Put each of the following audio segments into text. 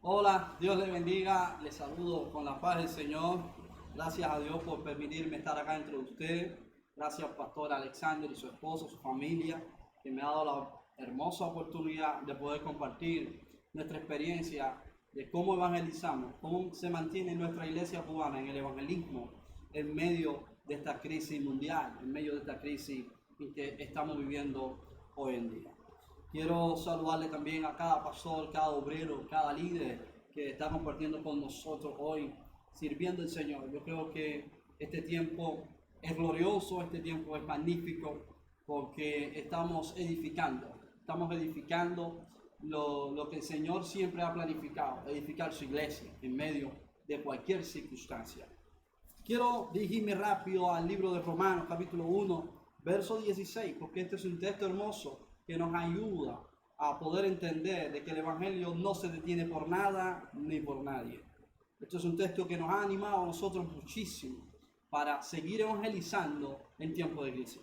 Hola, Dios le bendiga, les saludo con la paz del Señor. Gracias a Dios por permitirme estar acá entre ustedes. Gracias al pastor Alexander y su esposa, su familia, que me ha dado la hermosa oportunidad de poder compartir nuestra experiencia de cómo evangelizamos, cómo se mantiene nuestra iglesia cubana en el evangelismo en medio de esta crisis mundial, en medio de esta crisis en que estamos viviendo hoy en día. Quiero saludarle también a cada pastor, cada obrero, cada líder que está compartiendo con nosotros hoy, sirviendo al Señor. Yo creo que este tiempo es glorioso, este tiempo es magnífico, porque estamos edificando lo que el Señor siempre ha planificado, edificar su iglesia en medio de cualquier circunstancia. Quiero dirigirme rápido al libro de Romanos, capítulo 1, verso 16, porque este es un texto hermoso que nos ayuda a poder entender de que el Evangelio no se detiene por nada ni por nadie. Esto es un texto que nos ha animado a nosotros muchísimo para seguir evangelizando en tiempo de crisis.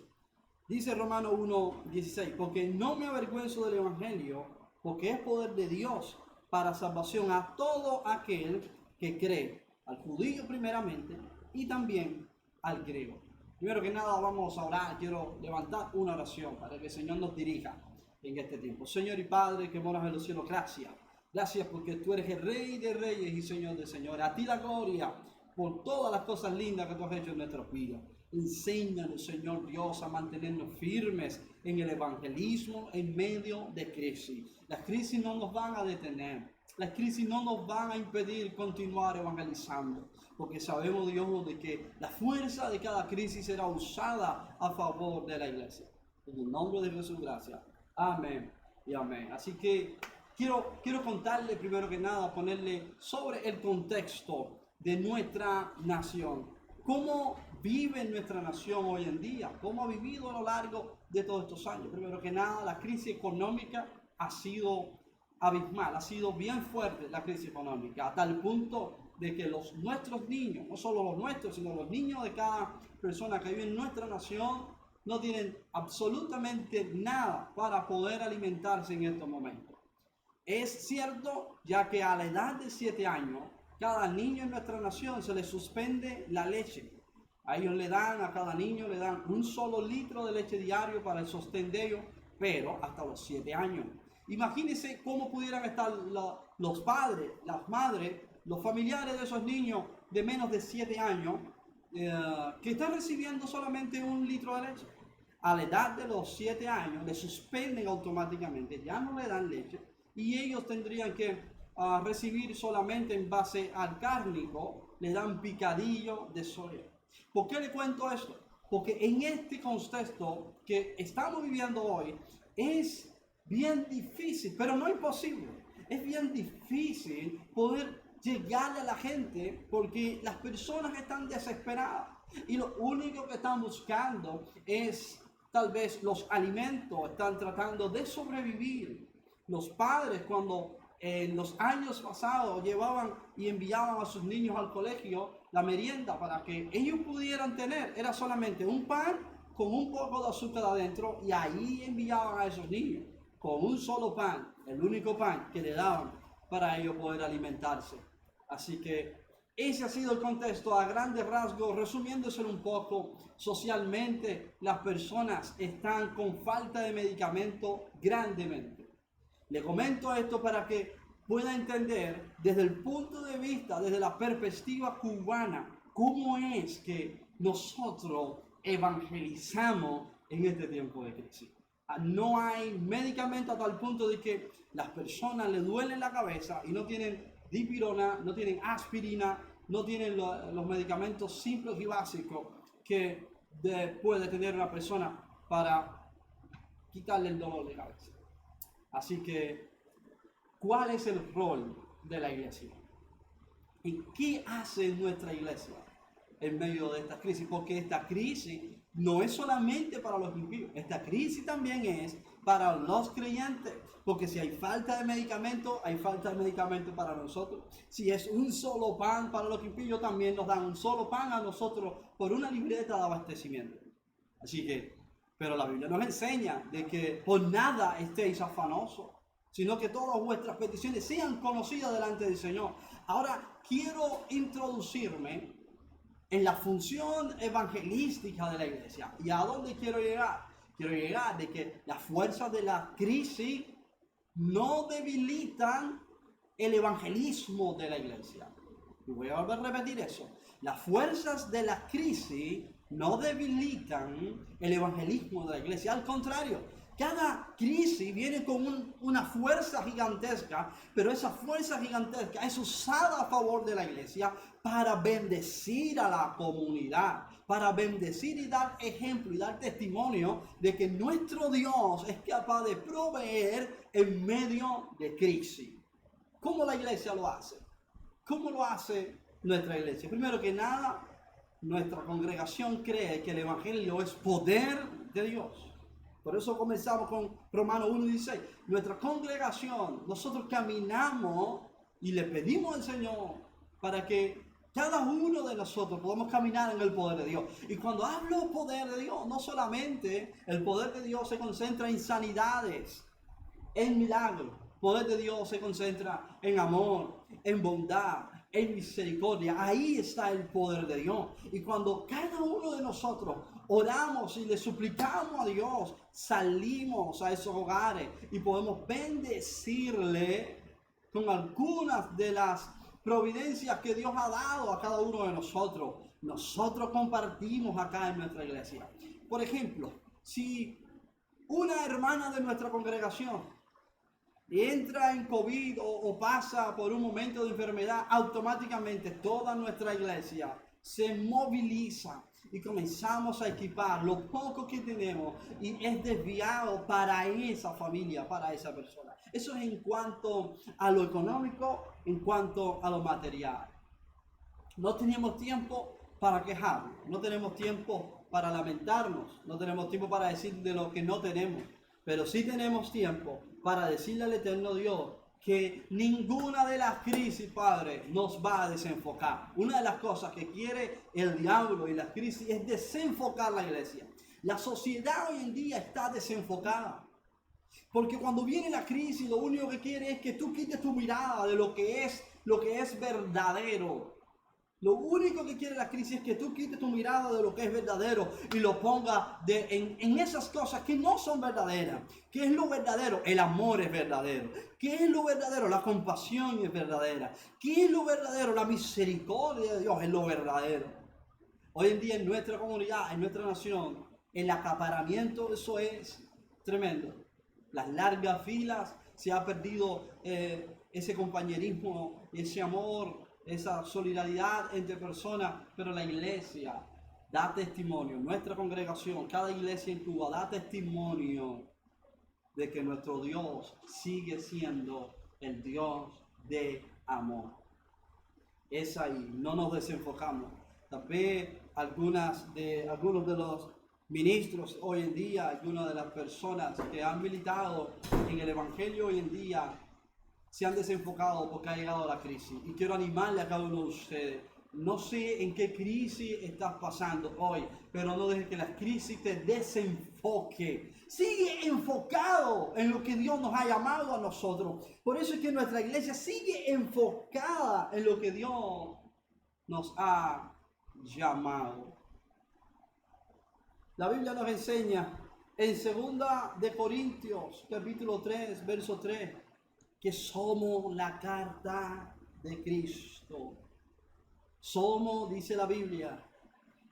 Dice Romanos 1:16, porque no me avergüenzo del Evangelio, porque es poder de Dios para salvación a todo aquel que cree, al judío primeramente y también al griego. Primero que nada vamos a orar, quiero levantar una oración para que el Señor nos dirija en este tiempo. Señor y Padre que moras en los cielos, gracias. Gracias porque tú eres el Rey de Reyes y Señor de Señores. A ti la gloria por todas las cosas lindas que tú has hecho en nuestras vidas. Enséñanos, Señor Dios, a mantenernos firmes en el evangelismo en medio de crisis. Las crisis no nos van a detener. Las crisis no nos van a impedir continuar evangelizando, porque sabemos, Dios, de que la fuerza de cada crisis será usada a favor de la iglesia. En el nombre de Jesús, gracias. Amén y amén. Así que quiero contarle primero que nada, ponerle sobre el contexto de nuestra nación. ¿Cómo vive nuestra nación hoy en día? ¿Cómo ha vivido a lo largo de todos estos años? Primero que nada, la crisis económica ha sido abismal, ha sido bien fuerte la crisis económica, a tal punto de que nuestros niños, no solo los nuestros, sino los niños de cada persona que vive en nuestra nación, no tienen absolutamente nada para poder alimentarse en estos momentos. Es cierto, ya que a la edad de 7 años, cada niño en nuestra nación se le suspende la leche. A ellos a cada niño le dan un solo litro de leche diario para el sostén de ellos, pero hasta los 7 años. Imagínense cómo pudieran estar los padres, las madres, los familiares de esos niños de menos de 7 años que están recibiendo solamente un litro de leche. A la edad de los 7 años le suspenden automáticamente, ya no le dan leche y ellos tendrían que recibir solamente en base al cárnico, le dan picadillo de soya. ¿Por qué le cuento esto? Porque en este contexto que estamos viviendo hoy es bien difícil, pero no imposible. Es bien difícil poder llegarle a la gente porque las personas están desesperadas y lo único que están buscando es tal vez los alimentos, están tratando de sobrevivir. Los padres cuando en los años pasados llevaban y enviaban a sus niños al colegio, la merienda para que ellos pudieran tener era solamente un pan con un poco de azúcar adentro y ahí enviaban a esos niños con un solo pan, el único pan que le daban para ellos poder alimentarse. Así que ese ha sido el contexto a grandes rasgos, resumiéndose un poco. Socialmente, las personas están con falta de medicamento grandemente. Le comento esto para que pueda entender desde el punto de vista, desde la perspectiva cubana, cómo es que nosotros evangelizamos en este tiempo de crisis. No hay medicamento a tal punto de que las personas le duelen la cabeza y no tienen dipirona, no tienen aspirina, no tienen los medicamentos simples y básicos que puede tener una persona para quitarle el dolor de cabeza. Así que, ¿cuál es el rol de la iglesia? ¿Y qué hace nuestra iglesia en medio de esta crisis? Porque esta crisis no es solamente para los impíos, esta crisis también es para los creyentes, porque si hay falta de medicamento, hay falta de medicamento para nosotros. Si es un solo pan para los impíos, también nos dan un solo pan a nosotros por una libreta de abastecimiento. Así que, pero la Biblia nos enseña de que por nada estéis afanosos, sino que todas vuestras peticiones sean conocidas delante del Señor. Ahora quiero introducirme en la función evangelística de la iglesia. ¿Y a dónde quiero llegar? Quiero llegar de que las fuerzas de la crisis no debilitan el evangelismo de la iglesia. Y voy a volver a repetir eso. Las fuerzas de la crisis no debilitan el evangelismo de la iglesia. Al contrario, cada crisis viene con una fuerza gigantesca, pero esa fuerza gigantesca es usada a favor de la iglesia para bendecir a la comunidad, para bendecir y dar ejemplo y dar testimonio de que nuestro Dios es capaz de proveer en medio de crisis. ¿Cómo la iglesia lo hace? ¿Cómo lo hace nuestra iglesia? Primero que nada, nuestra congregación cree que el evangelio es poder de Dios. Por eso comenzamos con Romanos 1:16. Nuestra congregación, nosotros caminamos y le pedimos al Señor para que cada uno de nosotros podamos caminar en el poder de Dios. Y cuando hablo poder de Dios, no solamente el poder de Dios se concentra en sanidades, en milagros. El poder de Dios se concentra en amor, en bondad, en misericordia. Ahí está el poder de Dios. Y cuando cada uno de nosotros oramos y le suplicamos a Dios, salimos a esos hogares y podemos bendecirle con algunas de las providencias que Dios ha dado a cada uno de nosotros. Nosotros compartimos acá en nuestra iglesia. Por ejemplo, si una hermana de nuestra congregación entra en COVID o pasa por un momento de enfermedad, automáticamente toda nuestra iglesia se moviliza y comenzamos a equipar lo poco que tenemos y es desviado para esa familia, para esa persona. Eso es en cuanto a lo económico, en cuanto a lo material. No tenemos tiempo para quejarnos, no tenemos tiempo para lamentarnos, no tenemos tiempo para decir de lo que no tenemos, pero sí tenemos tiempo para decirle al eterno Dios que ninguna de las crisis, Padre, nos va a desenfocar. Una de las cosas que quiere el diablo y las crisis es desenfocar la iglesia. La sociedad hoy en día está desenfocada. Porque cuando viene la crisis, lo único que quiere es que tú quites tu mirada de lo que es verdadero. Lo único que quiere la crisis es que tú quites tu mirada de lo que es verdadero y lo pongas en esas cosas que no son verdaderas. ¿Qué es lo verdadero? El amor es verdadero. ¿Qué es lo verdadero? La compasión es verdadera. ¿Qué es lo verdadero? La misericordia de Dios es lo verdadero. Hoy en día en nuestra comunidad, en nuestra nación, el acaparamiento, eso es tremendo. Las largas filas, se ha perdido ese compañerismo, ese amor, esa solidaridad entre personas, pero la iglesia da testimonio, nuestra congregación, cada iglesia en Cuba da testimonio de que nuestro Dios sigue siendo el Dios de amor. Es ahí, no nos desenfocamos. Tal vez algunos de los ministros hoy en día, algunas de las personas que han militado en el evangelio hoy en día, se han desenfocado porque ha llegado la crisis. Y quiero animarle a cada uno de ustedes. No sé en qué crisis estás pasando hoy, pero no dejes que la crisis te desenfoque. Sigue enfocado en lo que Dios nos ha llamado a nosotros. Por eso es que nuestra iglesia sigue enfocada en lo que Dios nos ha llamado. La Biblia nos enseña en 2 de Corintios, capítulo 3, verso 3, que somos la carta de Cristo. Somos, dice la Biblia,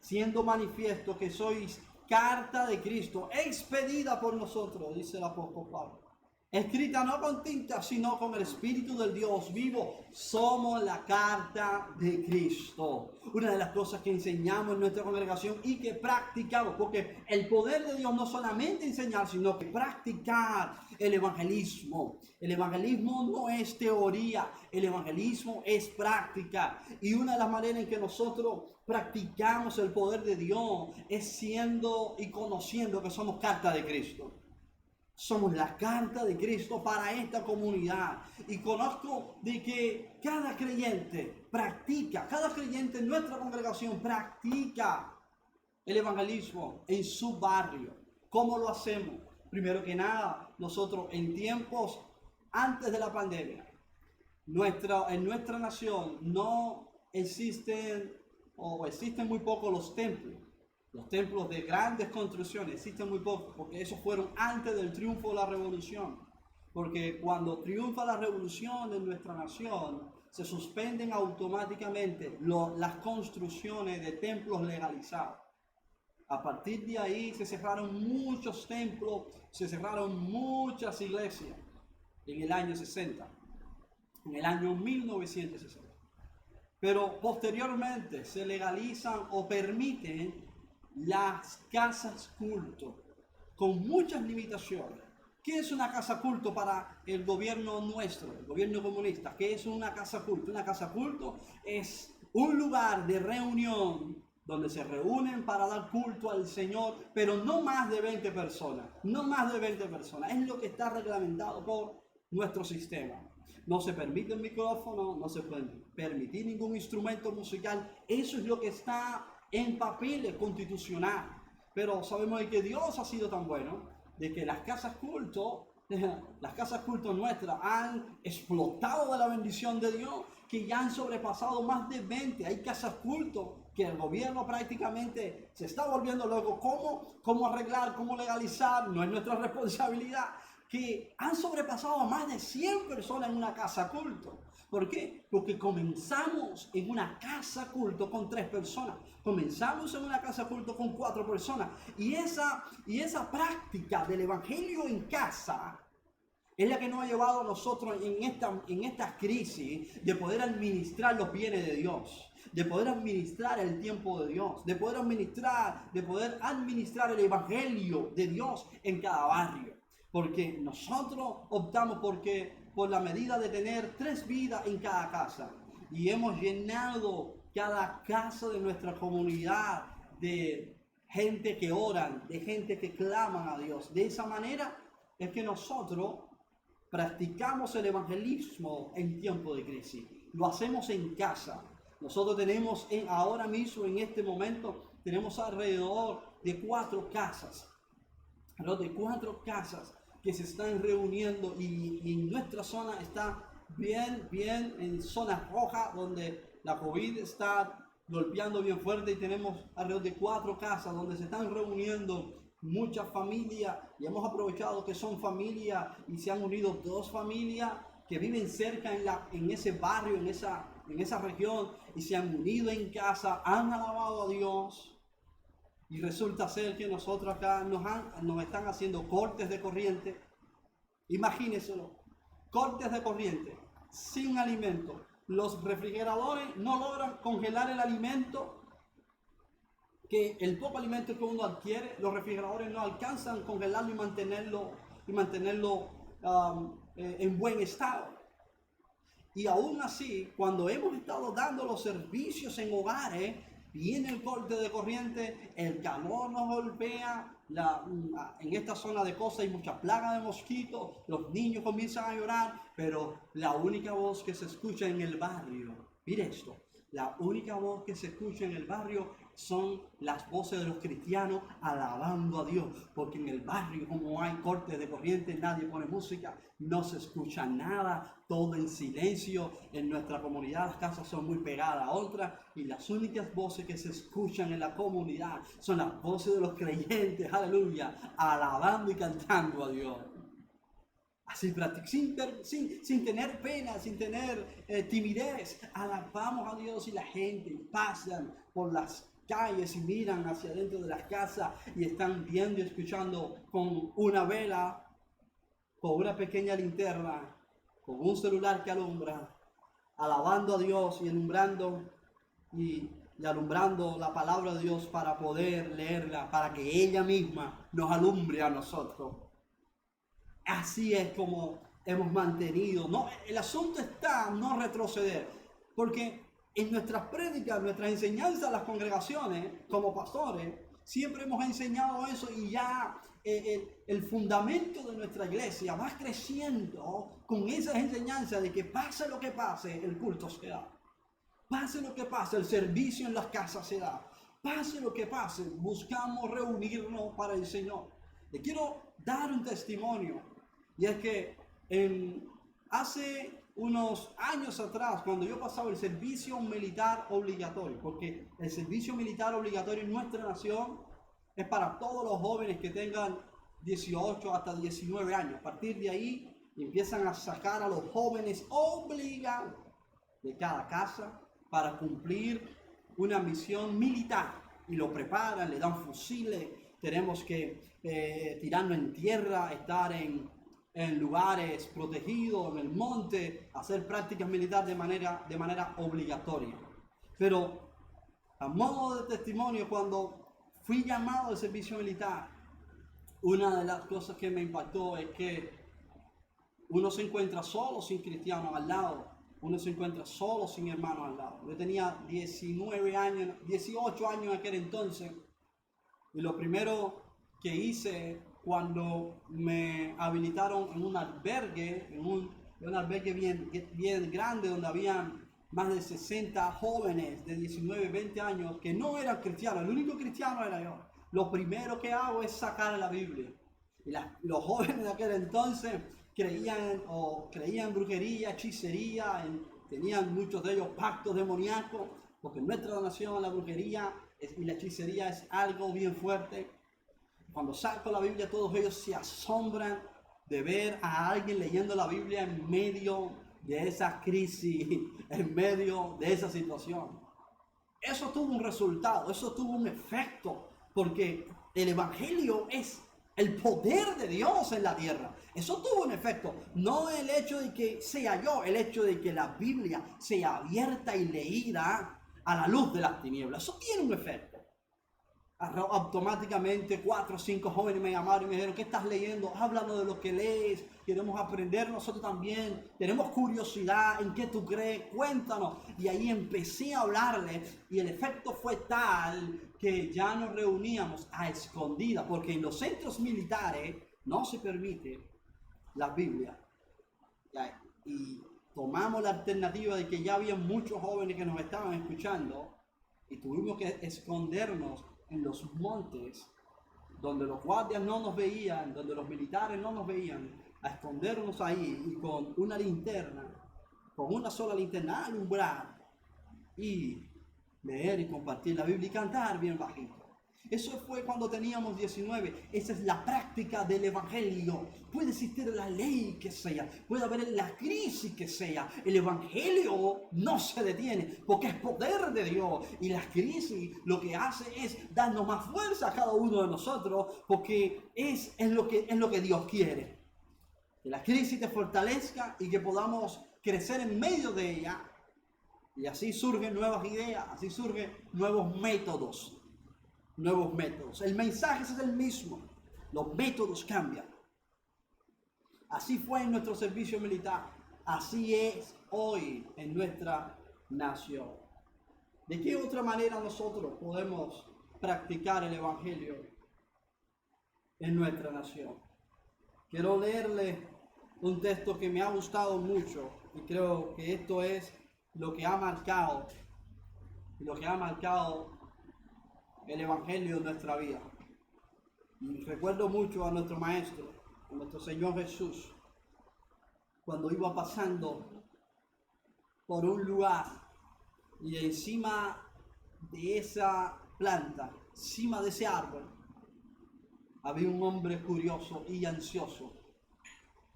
siendo manifiesto que sois carta de Cristo, expedida por nosotros, dice el apóstol Pablo. Escrita no con tinta, sino con el Espíritu del Dios vivo. Somos la carta de Cristo. Una de las cosas que enseñamos en nuestra congregación y que practicamos, porque el poder de Dios no solamente enseñar, sino que practicar el evangelismo. El evangelismo no es teoría, el evangelismo es práctica. Y una de las maneras en que nosotros practicamos el poder de Dios es siendo y conociendo que somos carta de Cristo. Somos la carta de Cristo para esta comunidad. Y conozco de que cada creyente en nuestra congregación practica el evangelismo en su barrio. ¿Cómo lo hacemos? Primero que nada, nosotros en tiempos antes de la pandemia, en nuestra nación no existen o existen muy pocos los templos. Los templos de grandes construcciones existen muy pocos porque esos fueron antes del triunfo de la revolución. Porque cuando triunfa la revolución en nuestra nación, se suspenden automáticamente las construcciones de templos legalizados. A partir de ahí se cerraron muchos templos, se cerraron muchas iglesias en el año 60, en el año 1960. Pero posteriormente se legalizan o permiten las casas culto con muchas limitaciones. ¿Qué es una casa culto para el gobierno nuestro, el gobierno comunista? ¿Qué es una casa culto? Una casa culto es un lugar de reunión donde se reúnen para dar culto al Señor, pero no más de 20 personas, no más de 20 personas. Es lo que está reglamentado por nuestro sistema. No se permite el micrófono, no se puede permitir ningún instrumento musical. Eso es lo que está en papeles constitucional. Pero sabemos que Dios ha sido tan bueno de que las casas culto nuestras han explotado de la bendición de Dios, que ya han sobrepasado más de 20. Hay casas culto que el gobierno prácticamente se está volviendo loco. ¿Cómo arreglar, cómo legalizar? No es nuestra responsabilidad. Que han sobrepasado a más de 100 personas en una casa culto. ¿Por qué? Porque comenzamos en una casa culto con 3 personas. Comenzamos en una casa culto con 4 personas. Y esa práctica del evangelio en casa es la que nos ha llevado a nosotros en esta crisis de poder administrar los bienes de Dios, de poder administrar el tiempo de Dios, de poder administrar el evangelio de Dios en cada barrio. Porque nosotros optamos por la medida de tener 3 vidas en cada casa. Y hemos llenado cada casa de nuestra comunidad de gente que oran, de gente que claman a Dios. De esa manera es que nosotros practicamos el evangelismo en tiempo de crisis. Lo hacemos en casa. Nosotros tenemos ahora mismo, en este momento, tenemos alrededor de 4 casas. De 4 casas que se están reuniendo y en nuestra zona está bien en zona roja donde la COVID está golpeando bien fuerte y tenemos alrededor de 4 casas donde se están reuniendo muchas familias y hemos aprovechado que son familias y se han unido 2 familias que viven cerca en ese barrio, en esa región y se han unido en casa, han alabado a Dios. Y resulta ser que nosotros acá nos están haciendo cortes de corriente. Imagínenselo, cortes de corriente, sin alimento. Los refrigeradores no logran congelar el alimento, que el poco alimento que uno adquiere, los refrigeradores no alcanzan congelarlo y mantenerlo en buen estado. Y aún así, cuando hemos estado dando los servicios en hogares, viene el corte de corriente, el calor nos golpea, en esta zona de costa hay mucha plaga de mosquitos, los niños comienzan a llorar, pero la única voz que se escucha en el barrio, mire esto, la única voz que se escucha en el barrio son las voces de los cristianos alabando a Dios, porque en el barrio, como hay cortes de corriente, nadie pone música, no se escucha nada, todo en silencio. En nuestra comunidad las casas son muy pegadas a otras y las únicas voces que se escuchan en la comunidad son las voces de los creyentes, aleluya, alabando y cantando a Dios. Así sin tener pena, sin tener timidez, alabamos a Dios y la gente pasan por las calles y miran hacia adentro de las casas y están viendo y escuchando con una vela, con una pequeña linterna, con un celular que alumbra, alabando a Dios y alumbrando la palabra de Dios para poder leerla, para que ella misma nos alumbre a nosotros. Así es como hemos mantenido. No, el asunto está no retroceder, porque en nuestras prédicas, nuestras enseñanzas a las congregaciones, como pastores, siempre hemos enseñado eso y ya el fundamento de nuestra iglesia va creciendo con esas enseñanzas de que pase lo que pase, el culto se da. Pase lo que pase, el servicio en las casas se da. Pase lo que pase, buscamos reunirnos para el Señor. Le quiero dar un testimonio, y es que en Hace unos años atrás, cuando yo pasaba el servicio militar obligatorio, porque el servicio militar obligatorio en nuestra nación es para todos los jóvenes que tengan 18 hasta 19 años. A partir de ahí empiezan a sacar a los jóvenes obligados de cada casa para cumplir una misión militar. Y lo preparan, le dan fusiles, tenemos que tirarnos en tierra, estar en lugares protegidos, en el monte, hacer prácticas militares de manera obligatoria. Pero a modo de testimonio, cuando fui llamado al servicio militar, una de las cosas que me impactó es que uno se encuentra solo sin cristianos al lado, uno se encuentra solo sin hermanos al lado. Yo tenía 19 años, 18 años en aquel entonces, y lo primero que hice cuando me habilitaron en un albergue, bien grande, donde habían más de 60 jóvenes de 19, 20 años que no eran cristianos, el único cristiano era yo. Lo primero que hago es sacar la Biblia. Y los jóvenes de aquel entonces creían en brujería, hechicería, tenían muchos de ellos pactos demoníacos, porque en nuestra nación la brujería y la hechicería es algo bien fuerte. Cuando saco la Biblia, todos ellos se asombran de ver a alguien leyendo la Biblia en medio de esa crisis, en medio de esa situación. Eso tuvo un resultado, eso tuvo un efecto, porque el Evangelio es el poder de Dios en la tierra. Eso tuvo un efecto, no el hecho de que sea yo, el hecho de que la Biblia sea abierta y leída a la luz de las tinieblas. Eso tiene un efecto. Automáticamente 4 o 5 jóvenes me llamaron y me dijeron: ¿qué estás leyendo? Háblanos de lo que lees, queremos aprender nosotros también, tenemos curiosidad en qué tú crees, cuéntanos. Y ahí empecé a hablarle, y el efecto fue tal que ya nos reuníamos a escondidas, porque en los centros militares no se permite la Biblia. Y tomamos la alternativa de que ya había muchos jóvenes que nos estaban escuchando, y tuvimos que escondernos en los montes, donde los guardias no nos veían, donde los militares no nos veían, a escondernos ahí, y con una linterna, con una sola linterna, alumbrar y leer y compartir la Biblia y cantar bien bajito. Eso fue cuando teníamos 19. Esa es la práctica del Evangelio. Puede existir la ley que sea, puede haber la crisis que sea. El Evangelio no se detiene porque es poder de Dios. Y la crisis lo que hace es darnos más fuerza a cada uno de nosotros, porque es lo que Dios quiere. Que la crisis te fortalezca y que podamos crecer en medio de ella. Y así surgen nuevas ideas, así surgen nuevos métodos. El mensaje es el mismo, los métodos cambian. Así fue en nuestro servicio militar, así es hoy en nuestra nación. ¿De qué otra manera nosotros podemos practicar el Evangelio en nuestra nación? Quiero leerle un texto que me ha gustado mucho, y creo que esto es lo que ha marcado el Evangelio en nuestra vida. Y recuerdo mucho a nuestro Maestro, a nuestro Señor Jesús, cuando iba pasando por un lugar, y encima de esa planta, encima de ese árbol, había un hombre curioso y ansioso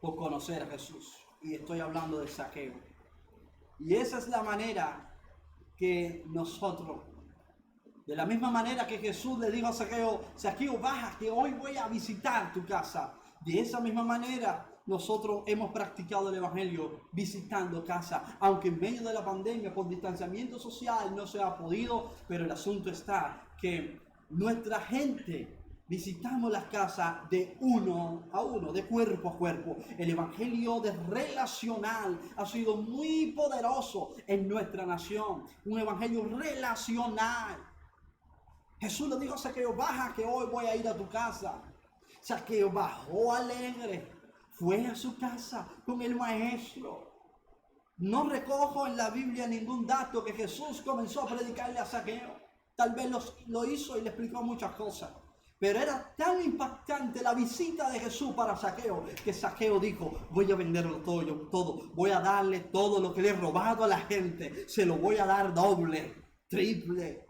por conocer a Jesús. Y estoy hablando de Zaqueo. Y esa es la manera que nosotros, de la misma manera que Jesús le dijo a Zaqueo: Zaqueo, baja, que hoy voy a visitar tu casa. De esa misma manera nosotros hemos practicado el Evangelio visitando casa, aunque en medio de la pandemia por distanciamiento social no se ha podido, pero el asunto está que nuestra gente visitamos las casas de uno a uno, de cuerpo a cuerpo. El Evangelio relacional ha sido muy poderoso en nuestra nación, un Evangelio relacional. Jesús le dijo a Zaqueo: baja, que hoy voy a ir a tu casa. Zaqueo bajó alegre, fue a su casa con el Maestro. No recojo en la Biblia ningún dato que Jesús comenzó a predicarle a Zaqueo. Tal vez lo hizo y le explicó muchas cosas. Pero era tan impactante la visita de Jesús para Zaqueo, que Zaqueo dijo, voy a venderlo todo, voy a darle todo lo que le he robado a la gente, se lo voy a dar doble, triple.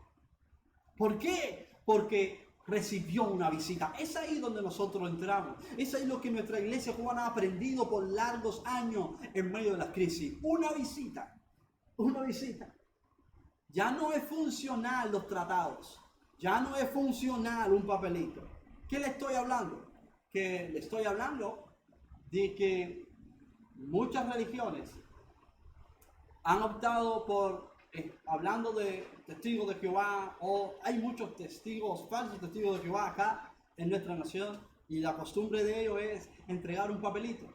¿Por qué? Porque recibió una visita. Es ahí donde nosotros entramos. Es ahí lo que nuestra iglesia cubana ha aprendido por largos años en medio de la crisis. Una visita. Una visita. Ya no es funcional los tratados. Ya no es funcional un papelito. ¿Qué le estoy hablando? Que le estoy hablando de que muchas religiones han optado por, hablando de testigos de Jehová, o hay muchos testigos, falsos testigos de Jehová acá en nuestra nación, y la costumbre de ellos es entregar un papelito.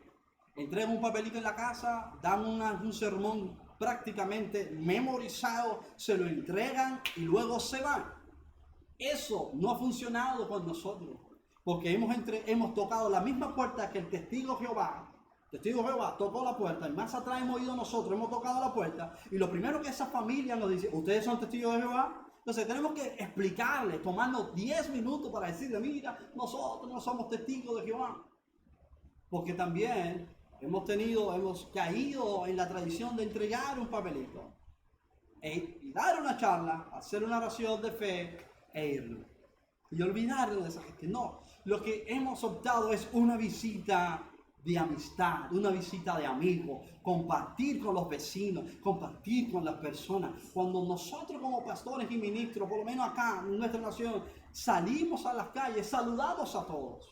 Entregan un papelito en la casa, dan un sermón prácticamente memorizado, se lo entregan y luego se van. Eso no ha funcionado con nosotros, porque hemos tocado la misma puerta que el testigo Jehová. El testigo Jehová tocó la puerta, y más atrás hemos ido nosotros, hemos tocado la puerta, y lo primero que esa familia nos dice, ¿ustedes son testigos de Jehová? Entonces tenemos que explicarle, tomarnos 10 minutos para decirle, mira, nosotros no somos testigos de Jehová. Porque también hemos caído en la tradición de entregar un papelito y dar una charla, hacer una oración de fe e irnos. Y olvidarnos de esa gente. No, lo que hemos optado es una visita de amistad, una visita de amigos, compartir con los vecinos, compartir con las personas. Cuando nosotros como pastores y ministros, por lo menos acá en nuestra nación, salimos a las calles, saludamos a todos.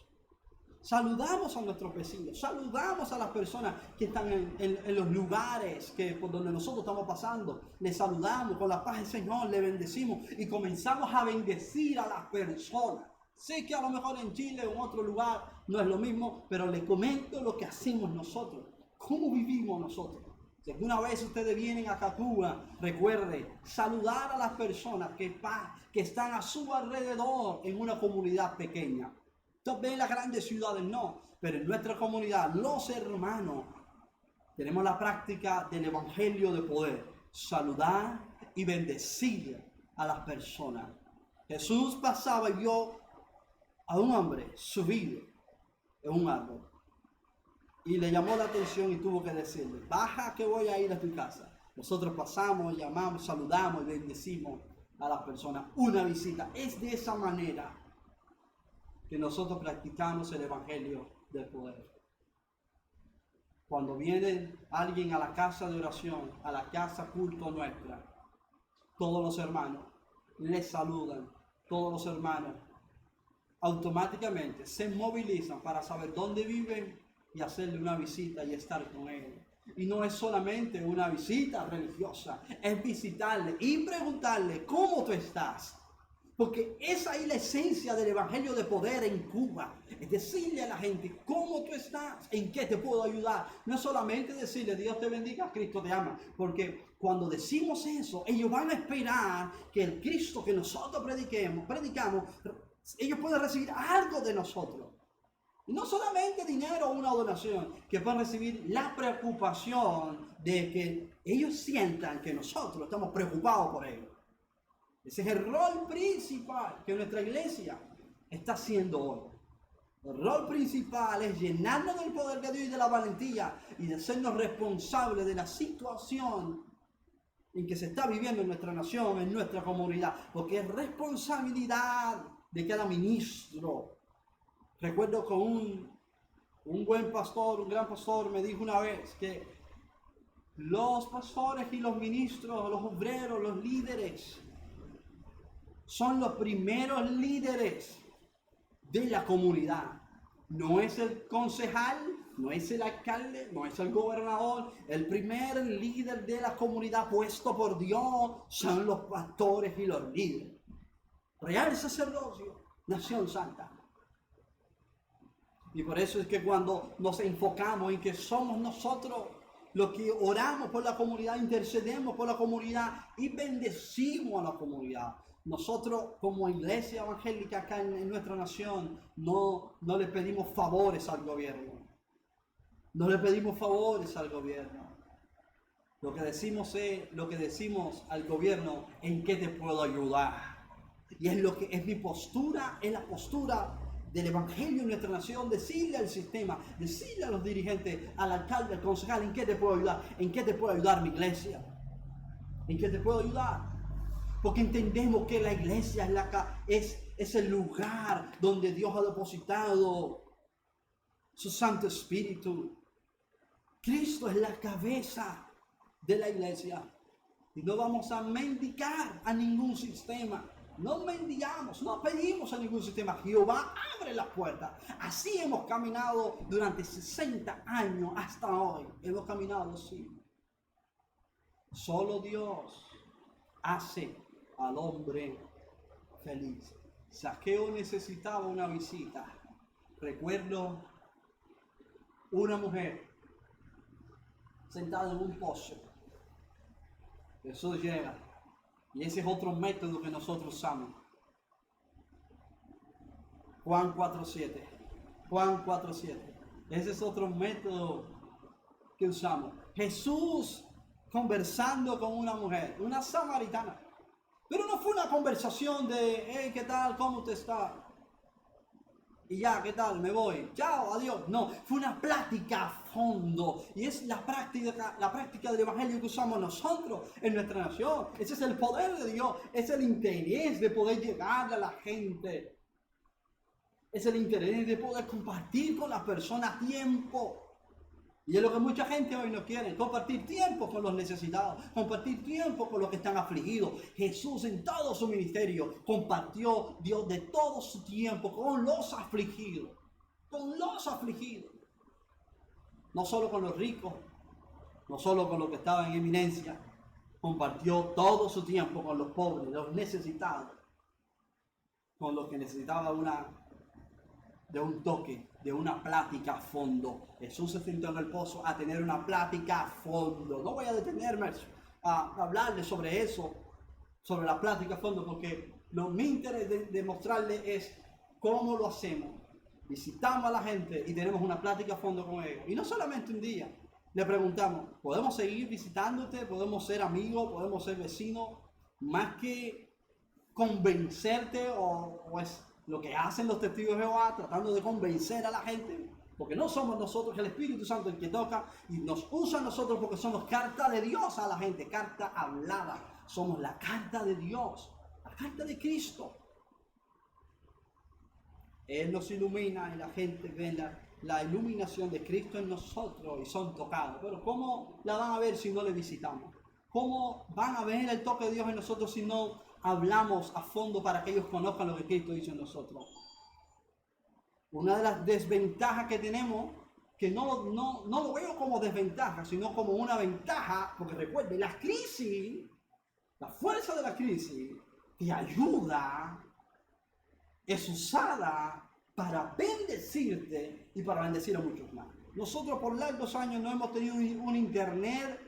Saludamos a nuestros vecinos, saludamos a las personas que están en los lugares por donde nosotros estamos pasando. Les saludamos con la paz del Señor, le bendecimos y comenzamos a bendecir a las personas. Sé que a lo mejor en Chile o en otro lugar no es lo mismo, pero les comento lo que hacemos nosotros, cómo vivimos nosotros. Si alguna vez ustedes vienen a Cuba, recuerde saludar a las personas que están a su alrededor en una comunidad pequeña. También en las grandes ciudades no, pero en nuestra comunidad, los hermanos, tenemos la práctica del evangelio de poder, saludar y bendecir a las personas. Jesús pasaba y vio a un hombre subido en un árbol y le llamó la atención y tuvo que decirle, baja que voy a ir a tu casa. Nosotros pasamos, llamamos, saludamos y bendecimos a las personas. Una visita. Es de esa manera que nosotros practicamos el evangelio del poder. Cuando viene alguien a la casa de oración, a la casa culto nuestra, todos los hermanos les saludan, todos los hermanos automáticamente se movilizan para saber dónde viven y hacerle una visita y estar con ellos. Y no es solamente una visita religiosa, es visitarle y preguntarle cómo tú estás. Porque esa es la esencia del evangelio de poder en Cuba. Es decirle a la gente, ¿cómo tú estás? ¿En qué te puedo ayudar? No es solamente decirle, Dios te bendiga, Cristo te ama. Porque cuando decimos eso, ellos van a esperar que el Cristo que nosotros predicamos, ellos pueden recibir algo de nosotros. Y no solamente dinero o una donación, que puedan recibir la preocupación de que ellos sientan que nosotros estamos preocupados por ellos. Ese es el rol principal que nuestra iglesia está haciendo hoy. El rol principal es llenarnos del poder de Dios y de la valentía y de hacernos responsables de la situación en que se está viviendo en nuestra nación, en nuestra comunidad. Porque es responsabilidad de cada ministro. Recuerdo que un buen pastor, un gran pastor me dijo una vez que los pastores y los ministros, los obreros, los líderes, son los primeros líderes de la comunidad. No es el concejal, no es el alcalde, no es el gobernador. El primer líder de la comunidad puesto por Dios son los pastores y los líderes. Real sacerdocio, nación santa. Y por eso es que cuando nos enfocamos en que somos nosotros los que oramos por la comunidad, intercedemos por la comunidad y bendecimos a la comunidad. Nosotros como iglesia evangélica acá en nuestra nación no le pedimos favores al gobierno. No le pedimos favores al gobierno. Lo que decimos al gobierno, ¿en qué te puedo ayudar? Y es lo que es mi postura, es la postura del Evangelio en nuestra nación, decirle al sistema, decirle a los dirigentes, al alcalde, al concejal, ¿en qué te puedo ayudar? ¿En qué te puedo ayudar mi iglesia? ¿En qué te puedo ayudar? Porque entendemos que la iglesia es el lugar donde Dios ha depositado su Santo Espíritu. Cristo es la cabeza de la iglesia. Y no vamos a mendigar a ningún sistema. No mendigamos, no pedimos a ningún sistema. Jehová abre las puertas. Así hemos caminado durante 60 años hasta hoy. Hemos caminado así. Solo Dios hace al hombre feliz. Zaqueo necesitaba una visita. Recuerdo una mujer sentada en un pozo. Jesús llega. Y ese es otro método que nosotros usamos. Juan 4:7. Juan 4:7. Ese es otro método que usamos. Jesús conversando con una mujer, una samaritana. Pero no fue una conversación de, hey, ¿qué tal? ¿Cómo usted está? Y ya, ¿qué tal? Me voy. Chao, adiós. No, fue una plática a fondo. Y es la práctica del Evangelio que usamos nosotros en nuestra nación. Ese es el poder de Dios. Es el interés de poder llegar a la gente. Es el interés de poder compartir con las personas tiempo. Y es lo que mucha gente hoy no quiere, compartir tiempo con los necesitados, compartir tiempo con los que están afligidos. Jesús en todo su ministerio compartió Dios de todo su tiempo con los afligidos, no solo con los ricos, no solo con los que estaban en eminencia, compartió todo su tiempo con los pobres, los necesitados, con los que necesitaban de un toque, de una plática a fondo. Jesús se sentó en el pozo a tener una plática a fondo. No voy a detenerme a hablarle sobre eso, sobre la plática a fondo, porque mi interés de mostrarle es cómo lo hacemos. Visitamos a la gente y tenemos una plática a fondo con ellos. Y no solamente un día. Le preguntamos, ¿podemos seguir visitándote? ¿Podemos ser amigos? ¿Podemos ser vecinos? Más que convencerte o es lo que hacen los testigos de Jehová, tratando de convencer a la gente, porque no somos nosotros el Espíritu Santo el que toca y nos usa a nosotros porque somos carta de Dios a la gente, carta hablada, somos la carta de Dios, la carta de Cristo. Él nos ilumina y la gente ve la iluminación de Cristo en nosotros y son tocados. Pero ¿cómo la van a ver si no le visitamos? ¿Cómo van a ver el toque de Dios en nosotros si no hablamos a fondo para que ellos conozcan lo que Cristo hizo en nosotros? Una de las desventajas que tenemos, que no lo veo como desventaja, sino como una ventaja, porque recuerden, la crisis, la fuerza de la crisis, te ayuda, es usada para bendecirte y para bendecir a muchos más. Nosotros por largos años no hemos tenido un internet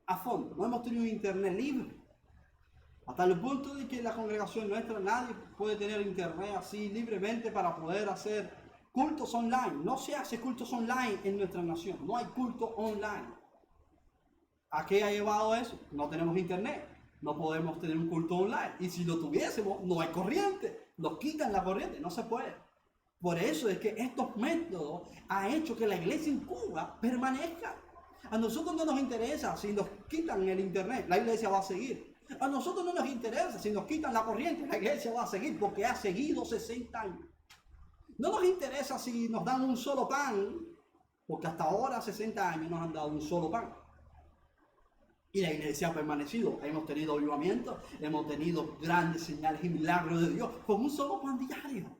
a fondo, no hemos tenido un internet libre. Hasta el punto de que en la congregación nuestra nadie puede tener internet así libremente para poder hacer cultos online. No se hace cultos online en nuestra nación, no hay culto online. ¿A qué ha llevado eso? No tenemos internet, no podemos tener un culto online. Y si lo tuviésemos, no hay corriente, nos quitan la corriente, no se puede. Por eso es que estos métodos han hecho que la iglesia en Cuba permanezca. A nosotros no nos interesa si nos quitan el internet, la iglesia va a seguir. A nosotros no nos interesa si nos quitan la corriente, la iglesia va a seguir porque ha seguido 60 años. No nos interesa si nos dan un solo pan, porque hasta ahora 60 años nos han dado un solo pan. Y la iglesia ha permanecido. Hemos tenido avivamientos, hemos tenido grandes señales y milagros de Dios con un solo pan diario.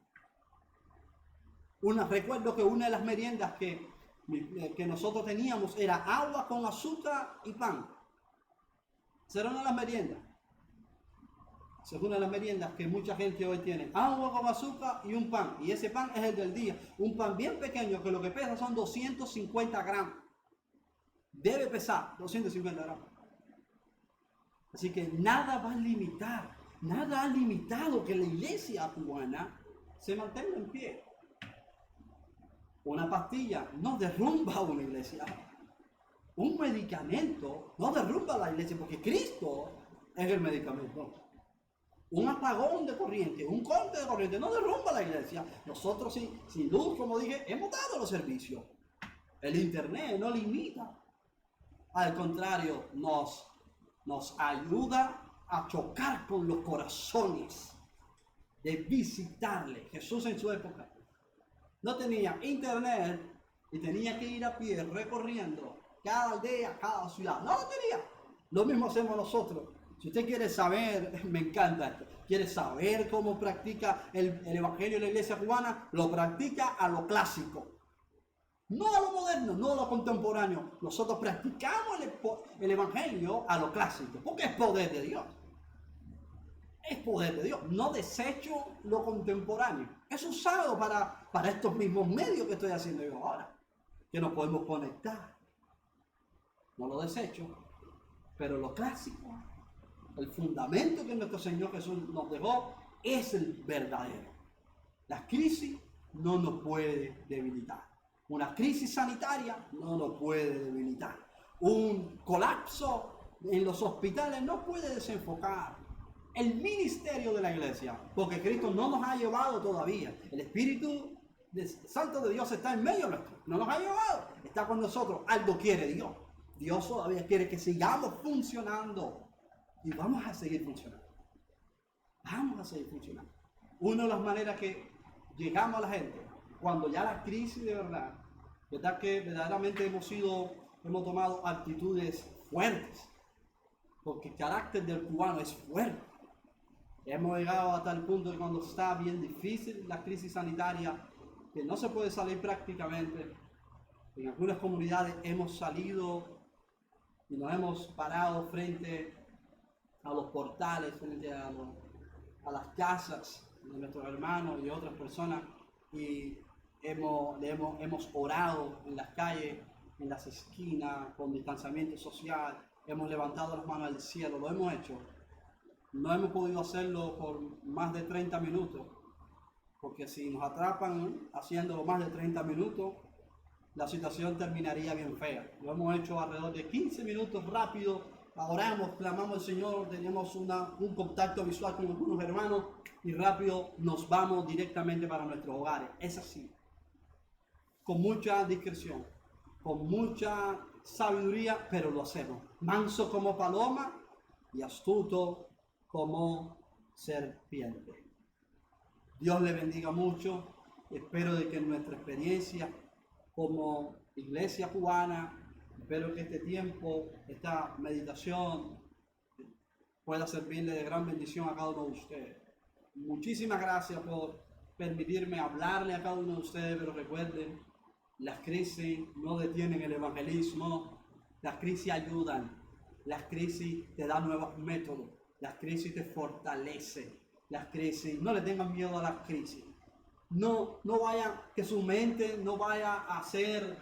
Recuerdo que una de las meriendas que nosotros teníamos era agua con azúcar y pan. Será una de las meriendas. Esa es una de las meriendas que mucha gente hoy tiene. Agua con azúcar y un pan. Y ese pan es el del día. Un pan bien pequeño que lo que pesa son 250 gramos. Debe pesar 250 gramos. Así que nada va a limitar, nada ha limitado que la iglesia cubana se mantenga en pie. Una pastilla no derrumba una iglesia. Un medicamento no derrumba la iglesia porque Cristo es el medicamento. un apagón de corriente, un corte de corriente, no derrumba la iglesia. Nosotros sin luz, como dije, hemos dado los servicios. El internet no limita. Al contrario, nos ayuda a chocar con los corazones, de visitarle. Jesús en su época no tenía internet y tenía que ir a pie recorriendo cada aldea, cada ciudad. No lo tenía. Lo mismo hacemos nosotros. Si usted quiere saber, me encanta esto, quiere saber cómo practica el evangelio de la iglesia cubana, lo practica a lo clásico. No a lo moderno, no a lo contemporáneo. Nosotros practicamos el evangelio a lo clásico, porque es poder de Dios. Es poder de Dios. No desecho lo contemporáneo. Es usado para estos mismos medios que estoy haciendo yo ahora, que nos podemos conectar. No lo desecho, pero lo clásico, el fundamento que nuestro Señor Jesús nos dejó, es el verdadero. La crisis no nos puede debilitar. Una crisis sanitaria no nos puede debilitar. Un colapso en los hospitales no puede desenfocar el ministerio de la iglesia, porque Cristo no nos ha llevado todavía. El Espíritu Santo de Dios está en medio nuestro, no nos ha llevado, está con nosotros. Algo quiere Dios. Dios todavía quiere que sigamos funcionando y vamos a seguir funcionando. Vamos a seguir funcionando. Una de las maneras que llegamos a la gente, cuando ya la crisis de verdad que verdaderamente hemos tomado actitudes fuertes, porque el carácter del cubano es fuerte. Hemos llegado a tal punto que cuando está bien difícil la crisis sanitaria, que no se puede salir prácticamente, en algunas comunidades hemos salido y nos hemos parado frente a los portales, frente a las casas de nuestros hermanos y otras personas, y hemos orado en las calles, en las esquinas, con distanciamiento social, hemos levantado las manos al cielo, lo hemos hecho. No hemos podido hacerlo por más de 30 minutos, porque si nos atrapan haciéndolo más de 30 minutos, la situación terminaría bien fea. Lo hemos hecho alrededor de 15 minutos rápido, oramos, clamamos al Señor, tenemos un contacto visual con algunos hermanos y rápido nos vamos directamente para nuestros hogares. Es así, con mucha discreción, con mucha sabiduría, pero lo hacemos. Manso como paloma y astuto como serpiente. Dios le bendiga mucho. Espero de que nuestra experiencia como iglesia cubana, espero que este tiempo, esta meditación pueda servirle de gran bendición a cada uno de ustedes. Muchísimas gracias por permitirme hablarle a cada uno de ustedes, pero recuerden, las crisis no detienen el evangelismo, las crisis ayudan, las crisis te dan nuevos métodos. Las crisis te fortalecen. Las crisis, no le tengan miedo a las crisis. No vayan, que su mente no vaya a ser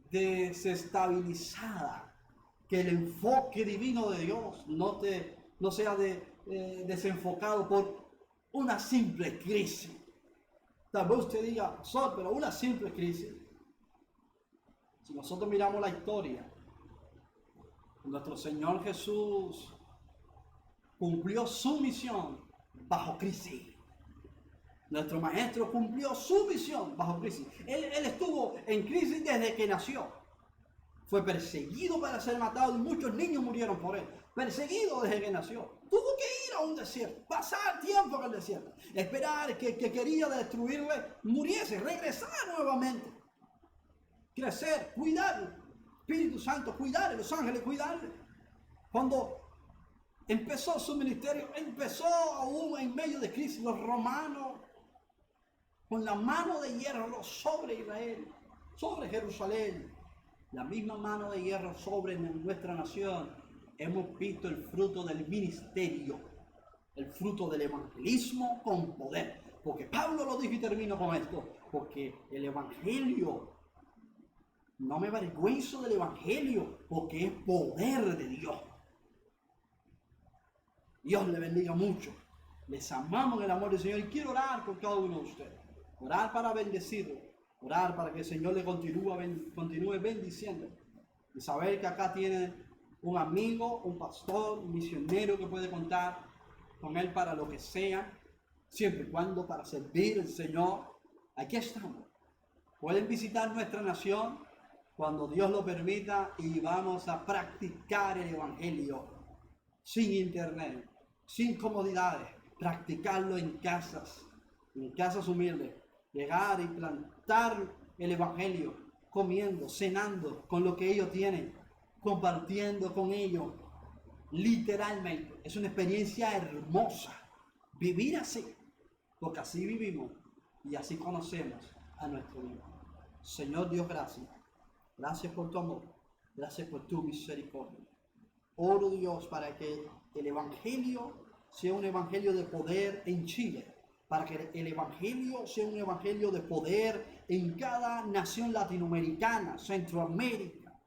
desestabilizada. Que el enfoque divino de Dios no sea desenfocado por una simple crisis. Tal vez usted diga, pero una simple crisis. Si nosotros miramos la historia, nuestro Señor Jesús cumplió su misión bajo crisis. Nuestro maestro cumplió su misión bajo crisis. Él estuvo en crisis desde que nació. Fue perseguido para ser matado y muchos niños murieron por él. Perseguido desde que nació. Tuvo que ir a un desierto, pasar tiempo en el desierto, esperar que quería destruirle muriese, regresar nuevamente. Crecer, cuidarle. Espíritu Santo, cuidarle, los ángeles, cuidarle. Cuando empezó su ministerio, empezó aún en medio de crisis. Los romanos, con la mano de hierro sobre Israel, sobre Jerusalén, la misma mano de hierro sobre nuestra nación, hemos visto el fruto del ministerio, el fruto del evangelismo con poder. Porque Pablo lo dijo y termino con esto, porque el evangelio, no me avergüenzo del evangelio, porque es poder de Dios. Dios le bendiga mucho. Les amamos en el amor del Señor y quiero orar por cada uno de ustedes. Orar para bendecirlo. Orar para que el Señor le continúe bendiciendo. Y saber que acá tiene un amigo, un pastor, un misionero que puede contar con Él para lo que sea, siempre y cuando para servir al Señor. Aquí estamos. Pueden visitar nuestra nación cuando Dios lo permita y vamos a practicar el Evangelio sin internet, sin comodidades, practicarlo en casas humildes, llegar y plantar el Evangelio, comiendo, cenando con lo que ellos tienen, compartiendo con ellos. Literalmente, es una experiencia hermosa vivir así, porque así vivimos y así conocemos a nuestro Dios. Señor Dios, gracias. Gracias por tu amor. Gracias por tu misericordia. Oro, Dios, para que el Evangelio sea un Evangelio de poder en Chile. Para que el Evangelio sea un Evangelio de poder en cada nación latinoamericana, Centroamérica.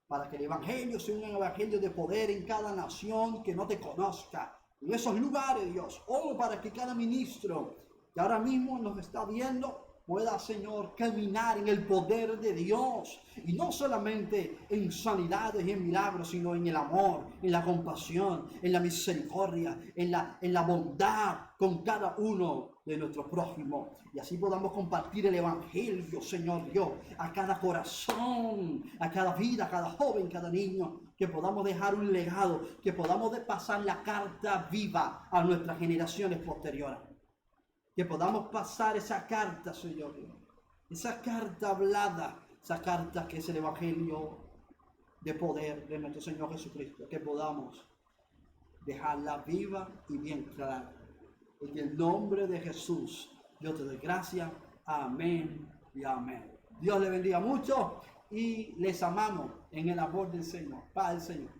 Para que el Evangelio sea un Evangelio de poder en cada nación que no te conozca. En esos lugares, Dios. Oro para que cada ministro que ahora mismo nos está viendo pueda, Señor, caminar en el poder de Dios. Y no solamente en sanidades y en milagros, sino en el amor, en la compasión, en la misericordia, en la bondad con cada uno de nuestros prójimos. Y así podamos compartir el Evangelio, Señor Dios, a cada corazón, a cada vida, a cada joven, cada niño. Que podamos dejar un legado, que podamos pasar la carta viva a nuestras generaciones posteriores. Que podamos pasar esa carta, Señor, esa carta hablada, esa carta que es el Evangelio de poder de nuestro Señor Jesucristo, que podamos dejarla viva y bien clara. En el nombre de Jesús, yo te doy gracias. Amén y amén. Dios le bendiga mucho y les amamos en el amor del Señor. Paz del Señor.